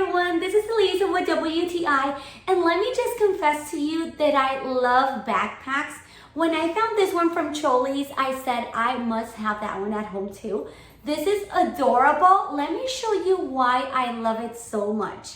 everyone, this is Elisa with WTI, and let me just confess to you that I love backpacks. When I found this one from CHOLISS, I said I must have that one at home too. This is adorable. Let me show you why I love it so much.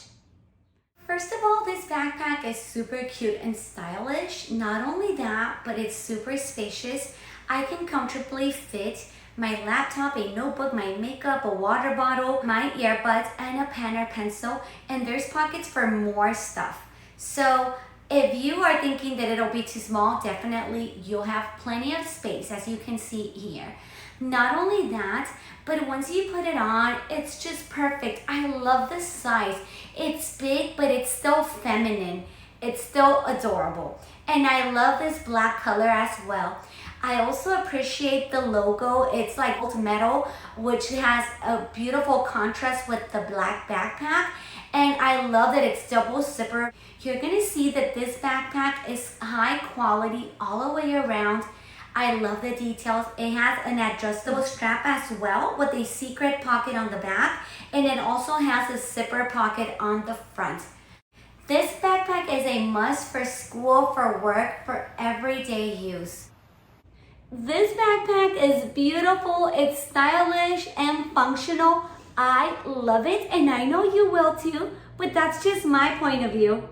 First of all, this backpack is super cute and stylish. Not only that, but it's super spacious. I can comfortably fit my laptop, a notebook, my makeup, a water bottle, my earbuds, and a pen or pencil, and there's pockets for more stuff. So if you are thinking that it'll be too small, definitely you'll have plenty of space, as you can see here. Not only that, but once you put it on, it's just perfect. I love the size. It's big, but it's still feminine. It's still adorable. And I love this black color as well. I also appreciate the logo. It's like metal, which has a beautiful contrast with the black backpack. And I love that it's double zipper. You're gonna see that this backpack is high quality all the way around. I love the details. It has an adjustable strap as well with a secret pocket on the back. And it also has a zipper pocket on the front. This backpack is a must for school, for work, for everyday use. This backpack is beautiful, it's stylish and functional. I love it and I know you will too, but that's just my point of view.